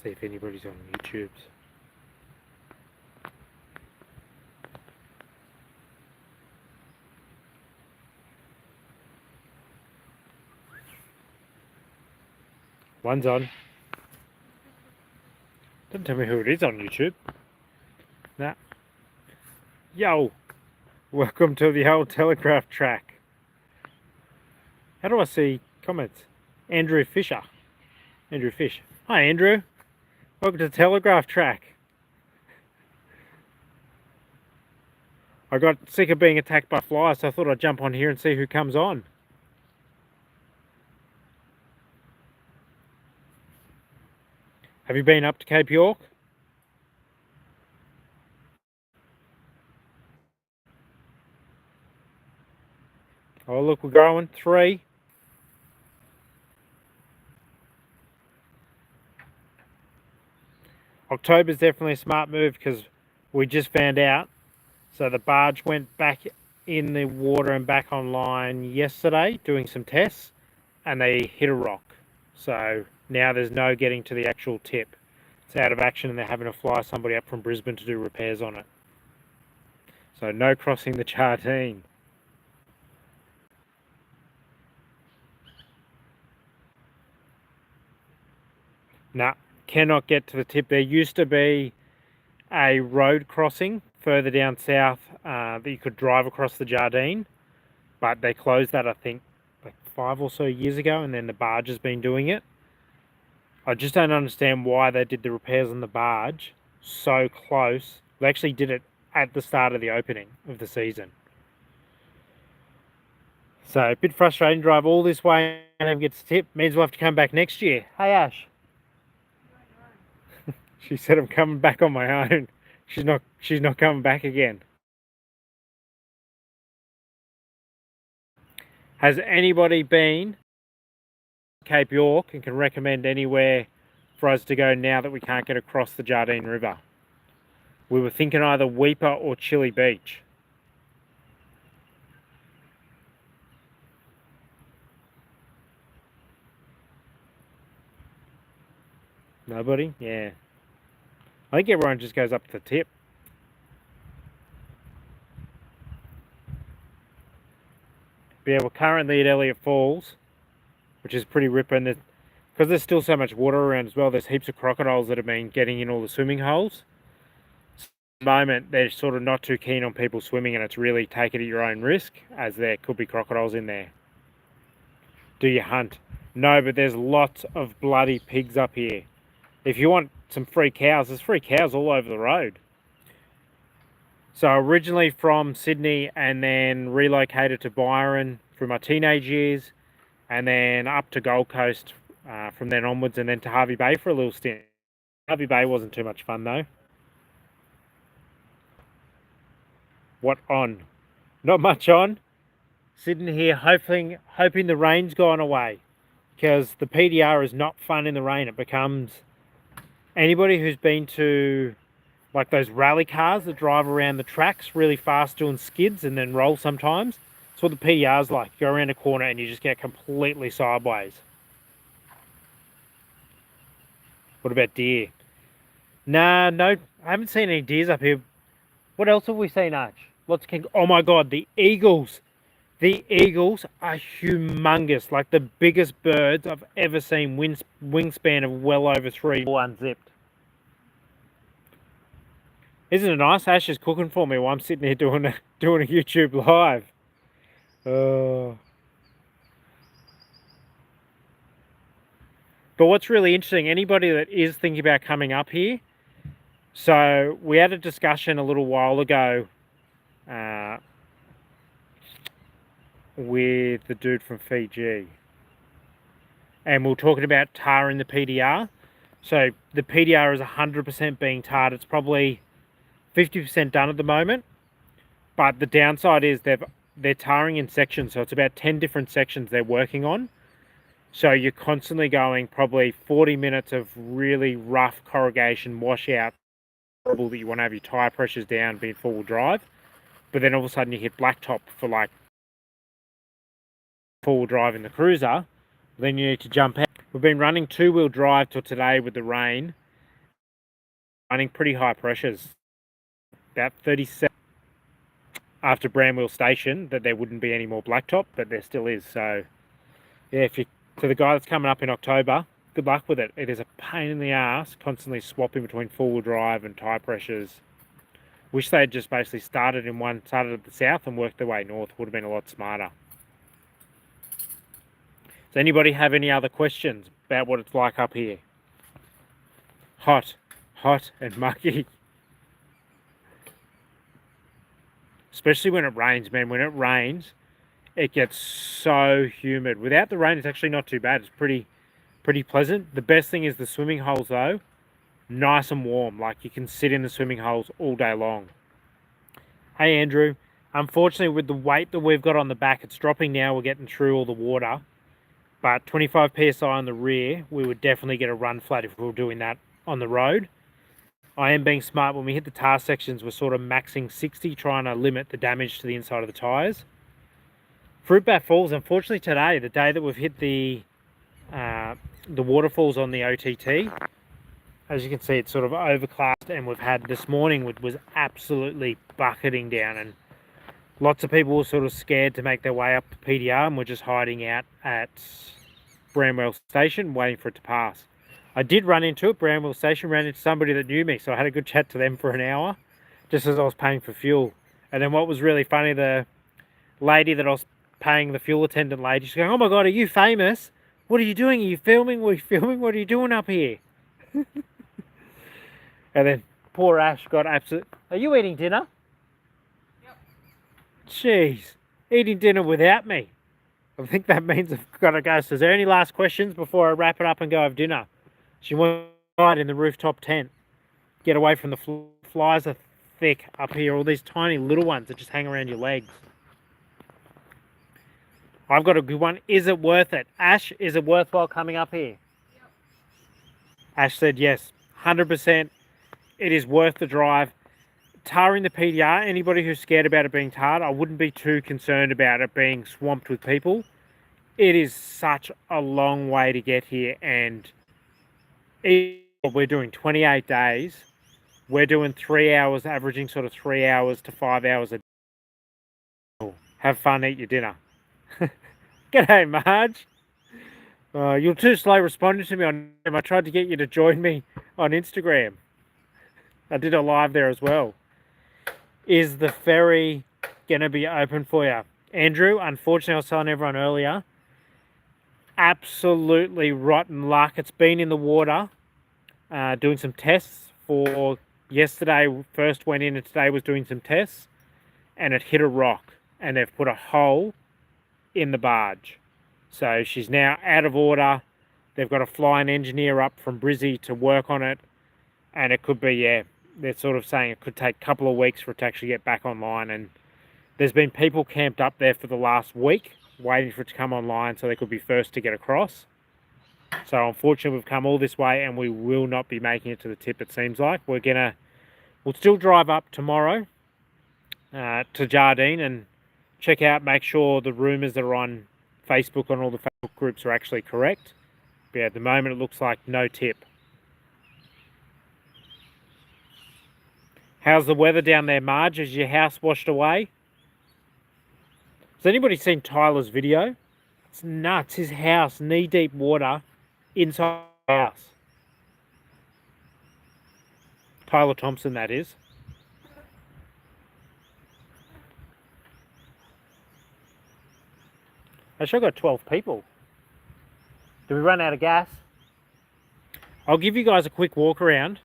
See if anybody's on YouTube. One's on. Don't tell me who it is on YouTube. Nah. Yo! Welcome to the old telegraph track. How do I see comments? Andrew Fisher. Andrew Fish. Hi Andrew. Welcome to the telegraph track. I got sick of being attacked by flies, so I thought I'd jump on here and see who comes on. Have you been up to Cape York? Oh look, we're going. 3. October's definitely a smart move because we just found out. So the barge went back in the water and back online yesterday doing some tests, and they hit a rock. So now there's no getting to the actual tip. It's out of action and they're having to fly somebody up from Brisbane to do repairs on it. So no crossing the Jardine. Nah, cannot get to the tip. There used to be a road crossing further down south that you could drive across the Jardine, but they closed that, I think, like 5 or so years ago, and then the barge has been doing it. I just don't understand why they did the repairs on the barge so close. They actually did it at the start of the opening of the season. So a bit frustrating, drive all this way and never gets the tip. Means we'll have to come back next year. Hey Ash. She said I'm coming back on my own. She's not coming back again. Has anybody been to Cape York and can recommend anywhere for us to go now that we can't get across the Jardine River? We were thinking either Weeper or Chili Beach. Nobody? Yeah. I think everyone just goes up to the tip. But yeah, we're currently at Elliot Falls, which is pretty ripping. Because there's still so much water around as well, there's heaps of crocodiles that have been getting in all the swimming holes. So at the moment, they're sort of not too keen on people swimming, and it's really take it at your own risk, as there could be crocodiles in there. Do you hunt? No, but there's lots of bloody pigs up here. If you want some free cows, there's free cows all over the road. So originally from Sydney and then relocated to Byron through my teenage years, and then up to Gold Coast from then onwards, and then to Hervey Bay for a little stint. Hervey Bay wasn't too much fun though. What on? Not much on. Sitting here hoping the rain's gone away, because the PDR is not fun in the rain. It becomes... Anybody who's been to like those rally cars that drive around the tracks really fast doing skids and then roll sometimes, that's what the PDR's like. You go around a corner and you just get completely sideways. What about deer? Nah, no, I haven't seen any deers up here. What else have we seen, Arch? Lots of oh my god, the eagles. The eagles are humongous, like the biggest birds I've ever seen, wingspan of well over 3, all unzipped. Isn't it nice? Ash is cooking for me while I'm sitting here doing a YouTube live. But what's really interesting, anybody that is thinking about coming up here, so we had a discussion a little while ago with the dude from Fiji, and we were talking about tarring the PDR. So the PDR is 100% being tarred. It's probably 50% done at the moment, but the downside is they're tarring in sections, so it's about 10 different sections they're working on. So you're constantly going probably 40 minutes of really rough corrugation washout, that you want to have your tyre pressures down, being four-wheel drive, but then all of a sudden you hit blacktop for like four-wheel drive in the cruiser, then you need to jump out. We've been running two-wheel drive till today with the rain, running pretty high pressures, about 37 after Bramwell Station, that there wouldn't be any more blacktop, but there still is. So yeah, if you, to the guy that's coming up in October, good luck with it. It is a pain in the ass constantly swapping between four-wheel drive and tyre pressures. Wish they had just basically started at the south and worked their way north. Would have been a lot smarter. Does anybody have any other questions about what it's like up here? Hot and muggy. Especially when it rains, man. When it rains, it gets so humid. Without the rain, it's actually not too bad. It's pretty pleasant. The best thing is the swimming holes, though. Nice and warm. Like, you can sit in the swimming holes all day long. Hey, Andrew. Unfortunately, with the weight that we've got on the back, it's dropping now. We're getting through all the water. But 25 psi on the rear, we would definitely get a run flat if we were doing that on the road. I am being smart. When we hit the tar sections, we're sort of maxing 60, trying to limit the damage to the inside of the tyres. Fruit Bat Falls, unfortunately today, the day that we've hit the waterfalls on the OTT, as you can see, it's sort of overcast, and we've had this morning, which was absolutely bucketing down, and lots of people were sort of scared to make their way up to PDR, and we're just hiding out at Bramwell Station, waiting for it to pass. I did run into it, Bramwell Station, ran into somebody that knew me, so I had a good chat to them for an hour, just as I was paying for fuel. And then what was really funny, the lady that I was paying, the fuel attendant lady, she's going, "Oh my God, are you famous? What are you doing? Are you filming? What are you filming? What are you doing up here?" And then poor Ash got absolute... Are you eating dinner? Yep. Jeez, eating dinner without me. I think that means I've got to go. So is there any last questions before I wrap it up and go have dinner? She wants to hide in the rooftop tent. Get away from the flies are thick up here. All these tiny little ones that just hang around your legs. I've got a good one. Is it worth it? Ash, is it worthwhile coming up here? Yep. Ash said yes. 100%. It is worth the drive. Tarring the PDR, anybody who's scared about it being tarred, I wouldn't be too concerned about it being swamped with people. It is such a long way to get here, and we're doing 28 days. We're doing 3 hours, averaging sort of 3 hours to 5 hours a day. Have fun, eat your dinner. G'day, Marge. You're too slow responding to me on Instagram. I tried to get you to join me on Instagram. I did a live there as well. Is the ferry going to be open for you? Andrew, unfortunately, I was telling everyone earlier, absolutely rotten luck. It's been in the water, doing some tests for yesterday. First went in and today was doing some tests, and it hit a rock, and they've put a hole in the barge. So she's now out of order. They've got to fly an engineer up from Brizzy to work on it, and it could be, yeah, they're sort of saying it could take a couple of weeks for it to actually get back online, and there's been people camped up there for the last week waiting for it to come online so they could be first to get across. So unfortunately, we've come all this way and we will not be making it to the tip, it seems like. We'll still drive up tomorrow to Jardine and check out, make sure the rumours that are on Facebook, on all the Facebook groups, are actually correct. But yeah, at the moment it looks like no tip. How's the weather down there, Marge? Is your house washed away? Has anybody seen Tyler's video? It's nuts. His house, knee-deep water inside the house. Tyler Thompson, that is. Actually, I've got 12 people. Did we run out of gas? I'll give you guys a quick walk around.